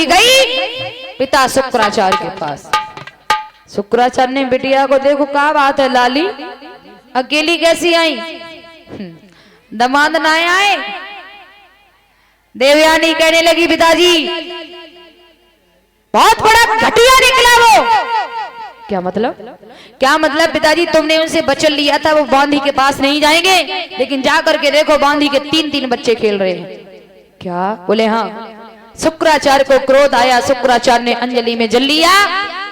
बूढ़ी गई पिता शुक्राचार्य के पास। शुक्राचार्य ने बिटिया को, देखो क्या बात है लाली, अकेली कैसी आई? दामाद ना आए? देवयानी कहने लगी पिताजी बहुत बड़ा घटिया निकला वो। क्या मतलब? क्या मतलब पिताजी, तुमने उनसे वचन लिया था वो बांधी के पास नहीं जाएंगे, लेकिन जा करके देखो बांधी के 3-3 बच्चे खेल रहे हैं। क्या? बोले हाँ। शुक्राचार्य को क्रोध आया, शुक्राचार्य ने अंजलि में जल लिया,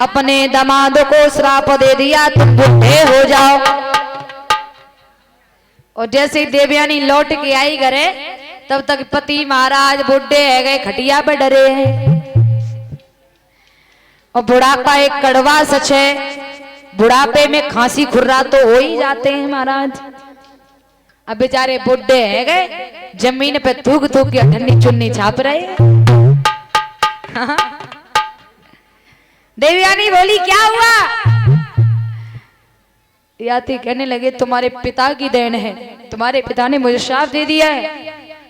अपने दामाद को श्राप दे दिया, तुम बूढ़े हो जाओ। और जैसे ही देवयानी लौट के आई घरे, तब तक पति महाराज बूढ़े है गए, खटिया पे डरे हैं। और बुढ़ापा एक कड़वा सच है, बुढ़ापे में खांसी खुर्रा तो हो ही जाते हैं महाराज। अब बेचारे बुढ़े है गए, जमीन पे थूक थूक के ठंडी चुन्नी छाप रहे। देवयानी बोली क्या हुआ? याति कहने लगे तुम्हारे पिता की देन है, तुम्हारे पिता ने मुझे श्राप दे दिया है।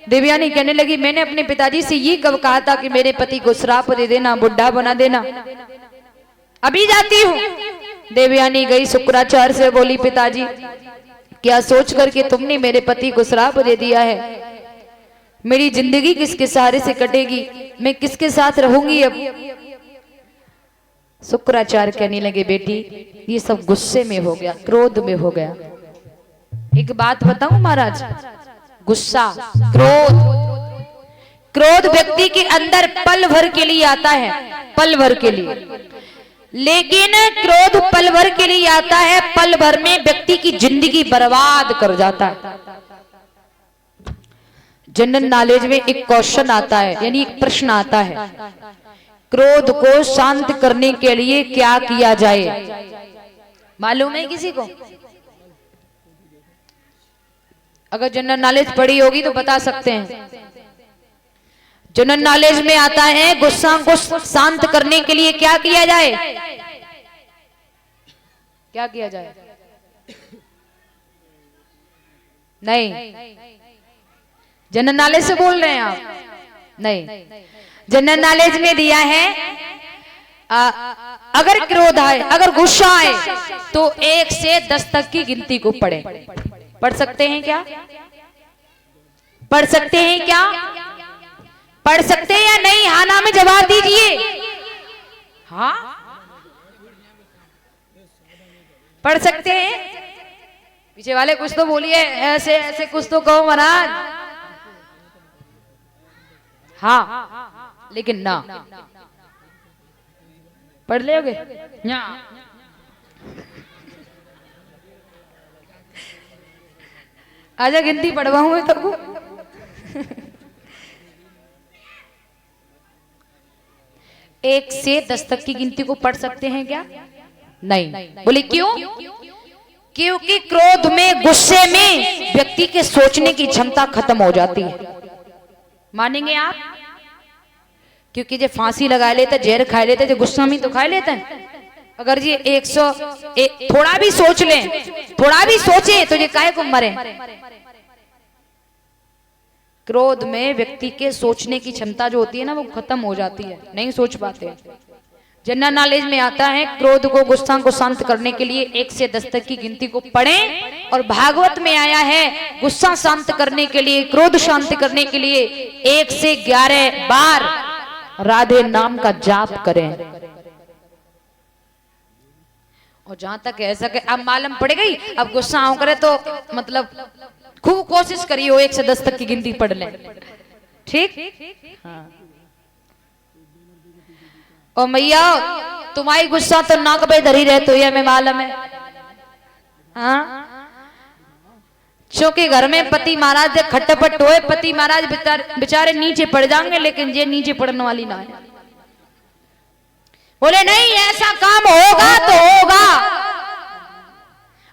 देवयानी कहने लगी मैंने अपने पिताजी से ये कब कहा था कि मेरे पति को श्राप दे देना, बुढ़ा बना देना, अभी जाती हूँ। देवयानी गई शुक्राचार्य से, बोली पिताजी क्या सोच करके तुमने मेरे पति को श्राप दे दिया है? मेरी जिंदगी किसके सहारे से कटेगी, मैं किसके साथ रहूंगी अब? शुक्राचार्य कहने लगे बेटी ये सब गुस्से में हो गया, क्रोध में हो गया। एक बात बताऊं महाराज, गुस्सा, क्रोध व्यक्ति के अंदर पल भर के लिए आता है, पल भर के लिए, लेकिन क्रोध पल भर के लिए आता है, पल भर में व्यक्ति की जिंदगी बर्बाद कर जाता है। जनरल नॉलेज में एक क्वेश्चन आता है, यानी एक प्रश्न आता है, क्रोध को शांत करने के लिए क्या किया जाए? मालूम है किसी को? अगर जनरल नॉलेज पढ़ी होगी तो बता सकते हैं। जनरल नॉलेज में आता है गुस्सा को शांत करने के लिए क्या किया जाए? क्या किया जाए? नहीं, जनरल नॉलेज से बोल रहे हैं आप? नहीं, जनरल नॉलेज में दिया है अगर क्रोध आए, अगर गुस्सा आए तो 1 से 10 तक की गिनती को पढ़े। पढ़ सकते हैं क्या? पढ़ सकते हैं क्या? पढ़ सकते हैं या नहीं? हाँ ना में जवाब दीजिए। हाँ पढ़ सकते हैं? पीछे वाले कुछ तो बोलिए, ऐसे ऐसे कुछ तो कहो महाराज। हाँ लेकिन ना पढ़ लोगे? आजा गिनती पढ़वाऊं मैं तो। 1 से 10 तक की गिनती को पढ़ सकते हैं क्या? नहीं। बोले क्यों? क्योंकि क्रोध में, गुस्से में व्यक्ति के सोचने की क्षमता खत्म हो जाती है। मानेंगे आप? क्योंकि जो फांसी लगा लेते, जहर खा लेते, जो गुस्सा में तो खा लेते हैं। अगर ये 100 थोड़ा भी सोच लें, थोड़ा भी सोचे तो ये काहे को मरे? क्रोध में व्यक्ति के सोचने की क्षमता जो होती है ना वो खत्म हो जाती है, नहीं सोच पाते। जनरल नॉलेज में आता है क्रोध को, गुस्सा को शांत करने के लिए 1 से 10 तक की गिनती को पढ़ें। और भागवत में आया है गुस्सा शांत करने के लिए, क्रोध शांत करने के लिए 1 से 11 बार राधे नाम का जाप करें। और जहां तक है सके, अब मालूम पड़ गई, अब गुस्सा आओ करे तो मतलब खूब कोशिश करिए 1 से 10 तक की गिनती पढ़ लें, ठीक? हाँ। और मैया तुम्हारी गुस्सा तो नाक पे धरी रहती है, मैं मालूम है। हाँ क्योंकि घर में पति महाराज खटपट होए, पति महाराज बेचारे नीचे पड़ जाएंगे, लेकिन ये नीचे पड़ने वाली ना है। बोले नहीं ऐसा काम होगा तो होगा,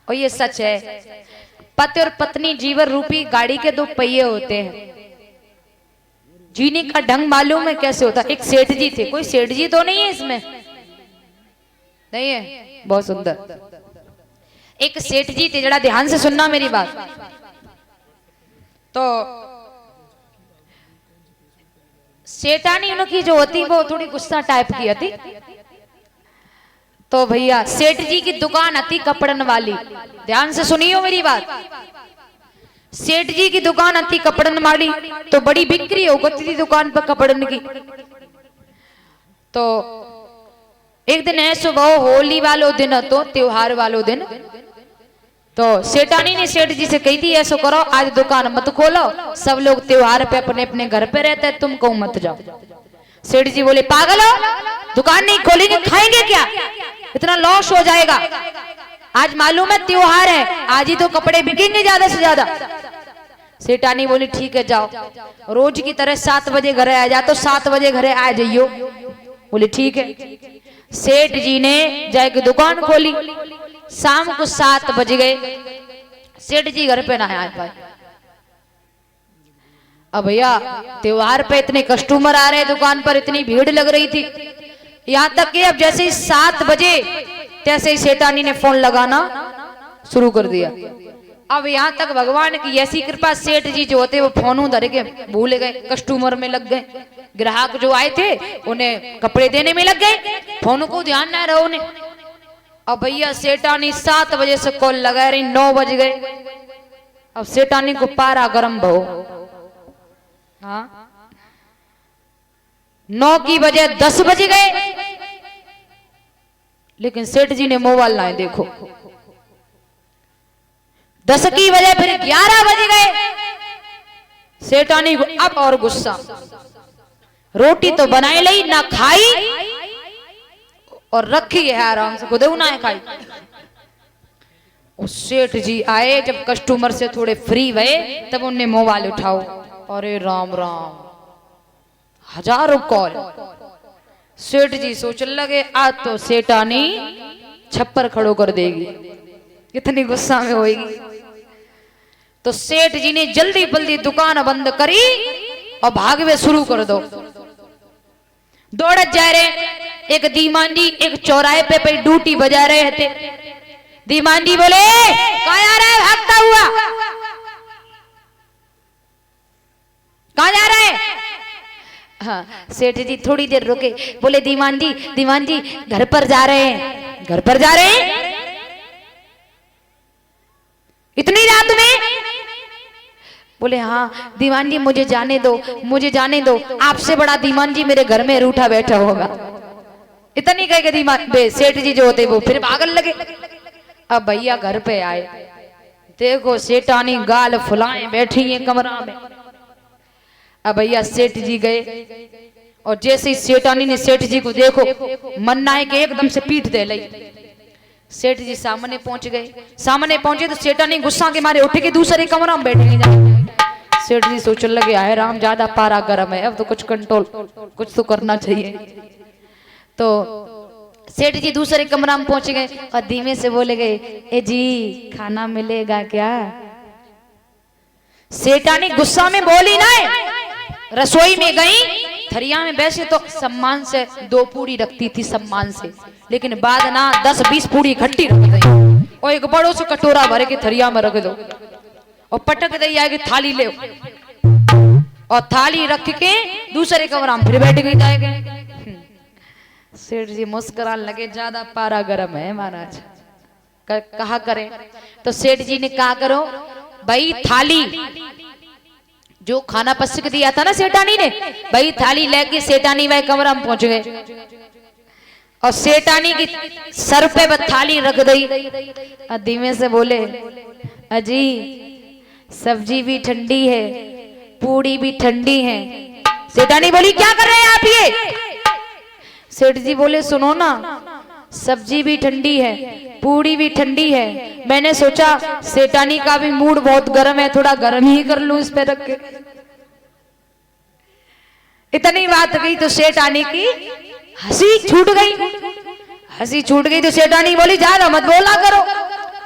और ये सच है। पति और पत्नी जीवन रूपी गाड़ी के 2 पहिए होते हैं। जीने का ढंग मालूम है कैसे होता? एक सेठ जी थे, कोई सेठ जी तो नहीं है इसमें? नहीं है? बहुत सुंदर। एक सेठ जी थे, जरा ध्यान से सुनना मेरी बात। तो सेठानी उनकी जो होती वो थोड़ी गुस्सा टाइप की होती। तो भैया सेठ जी की दुकान आती कपड़न वाली, ध्यान से सुनियो मेरी बात। सेठ जी की दुकान आती कपड़न वाली, तो बड़ी बिक्री हो गई थी दुकान पर कपड़न की। तो एक दिन है सुबह होली वालो दिन, तो त्योहार वालो दिन, तो सेठानी ने सेठ जी से कही थी ऐसा करो आज दुकान मत खोलो, सब लोग त्योहार पे अपने अपने घर पे रहते हैं, तुम कहूं मत जाओ। सेठ जी बोले पागल हो, दुकान नहीं खोलेंगे, खाएंगे क्या, इतना लॉस हो जाएगा। आज मालूम है त्योहार है, आज ही तो कपड़े बिकेंगे ज्यादा से ज्यादा। सेठानी बोली ठीक है जाओ, रोज की तरह 7 बजे घरे आ जा, तो 7 बजे घरे आ जाइयो। बोले ठीक है। सेठ जी ने जाके दुकान खोली, शाम को 7 बज गए, सेठ जी घर पे ना आ पाए। अब भैया त्योहार पे इतने कस्टमर आ रहे, दुकान पर इतनी भीड़ लग रही थी, यहां तक कि अब जैसे ही 7 बजे तैसे ही सेठानी ने फोन लगाना शुरू कर दिया। अब यहां तक भगवान की ऐसी कृपा, सेठ जी जो होते वो फोन धर के भूल गए, कस्टमर में लग गए, ग्राहक जो आए थे उन्हें कपड़े देने में लग गए, फोन को ध्यान ना रहा उन्हें। अब भैया सेठानी 7 बजे से कॉल लगा रही, 9 बज गए। अब सेठानी को पारा गरम भो, हाँ 9 की बजे 10 बज गए, लेकिन सेठ जी ने मोबाइल लाए देखो। 10 की बजे फिर 11 बज गए, सेठानी को अब और गुस्सा, रोटी तो बनाई ली ना खाई और रखी है आराम से, खुद ना खाई। उस सेठ जी आए जब कस्टमर से थोड़े फ्री हुए, तब उन्हें मोबाइल उठाओ, अरे राम राम, हजारों कॉल। सेठ जी सोचने लगे आज तो सेठानी छप्पर खड़ो कर देगी, कितनी गुस्सा में होगी। तो सेठ जी ने जल्दी जल्दी दुकान बंद करी और भागवे शुरू कर दो। दौड़त जा रहे, एक दीमान जी एक चौराहे पे ड्यूटी बजा रहे थे। दीमान जी बोले कहाँ जा रहा है भागता हुआ, कहाँ जा रहा है। हाँ सेठ जी थोड़ी देर रुके, बोले दीमान जी घर पर जा रहे हैं, घर पर जा रहे हैं इतनी रात में। बोले हाँ दीवान जी मुझे जाने दो, मुझे जाने दो, आपसे बड़ा दीवान जी मेरे घर में रूठा बैठा होगा। इतनी कह के दीवान सेठ जी जो होते वो फिर भागने लगे। अब भैया घर पे आए, देखो सेठानी गाल फुलाए बैठी है कमरा में। अब भैया सेठ जी गए और जैसे ही सेठानी ने सेठ जी को देखो, मन्ना है कि एकदम से पीठ दे ली। सेठ जी सामने पहुंच गए, सामने पहुंचे तो सेठानी गुस्सा के मारे उठ के दूसरे कमरा में बैठ गई। सेठ जी सोचने लगे आए राम ज्यादा पारा गर्म है, अब तो कुछ कंट्रोल कुछ तो करना चाहिए। तो सेठ जी दूसरे कमरा में पहुंच गए और धीमे से बोले गए ए जी खाना मिलेगा क्या। सेठानी गुस्सा में बोली ना, रसोई में गई, थरिया में वैसे तो सम्मान से 2 पूड़ी रखती थी सम्मान से, लेकिन बाद ना 10-20 पूड़ी इकट्ठी रख दी और एक बड़ो से कटोरा भर के थरिया में रख दो और पटक दी आगे थाली ले, और थाली रख के दूसरे कमरा में फिर बैठ गई जाएगा। सेठ जी मुस्कुराने लगे ज्यादा पारा गर्म है महाराज, कहा करें। तो सेठ जी ने कहा करो भाई थाली जो खाना पसक दिया था ना सेठानी ने, भाई थाली लेके सेठानी वह कमरा में पहुंच गए और सेठानी की सर पे थाली रख दी और धीमे से बोले अजी सब्जी भी ठंडी है, पूड़ी भी ठंडी है। सेठानी बोली क्या कर रहे हैं आप ये। सेठ जी बोले सुनो ना, सब्जी भी ठंडी है, पूड़ी भी ठंडी है, मैंने सोचा सेठानी का भी मूड बहुत गर्म है, थोड़ा गर्म ही कर लूं इस पे रख के। इतनी बात गई तो सेठानी की हंसी छूट गई, हंसी छूट गई तो सेठानी बोली ज्यादा मत बोला करो,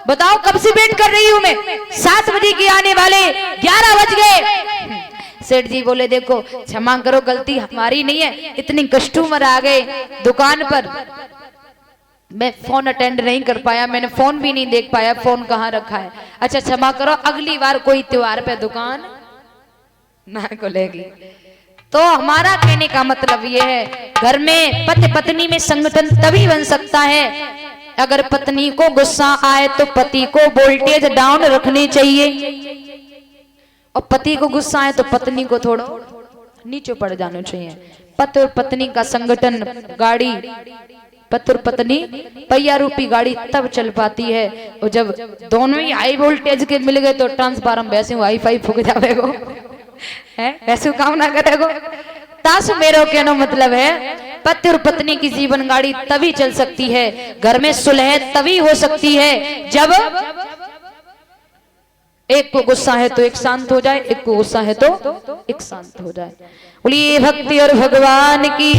बताओ कब से वेट कर रही हूं मैं, 7 बजे के आने वाले 11 बज गए। सेठ जी बोले देखो क्षमा करो गलती हमारी नहीं है, इतनी कस्टमर आ गए दुकान पर, मैं फोन अटेंड नहीं कर पाया, मैंने फोन भी नहीं देख पाया फोन कहाँ रखा है। अच्छा क्षमा करो, अगली बार कोई त्योहार पे दुकान ना खुलेगी। तो हमारा कहने का मतलब ये है, घर में पति पत्नी में संगठन तभी बन सकता है अगर पत्नी को गुस्सा आए तो पति को वोल्टेज डाउन रखनी चाहिए, और पति को गुस्सा आए तो पत्नी को थोड़ा नीचे पड़ जाना चाहिए। पति और पत्नी का संगठन, गाड़ी, पति और पत्नी पहिया रूपी गाड़ी तब चल पाती है, और जब दोनों ही हाई वोल्टेज के मिल गए तो ट्रांसफार्मर वैसे वाईफाई फूक जाएगो है, वैसे काम ना करेगो। तासु मेरो कहना मतलब है, पति और पत्नी की जीवन गाड़ी तभी चल सकती है, घर में सुलह तभी हो सकती है जब एक को गुस्सा है तो एक शांत हो जाए, एक को गुस्सा है तो एक शांत हो जाए। बोलिए भक्ति और भगवान की।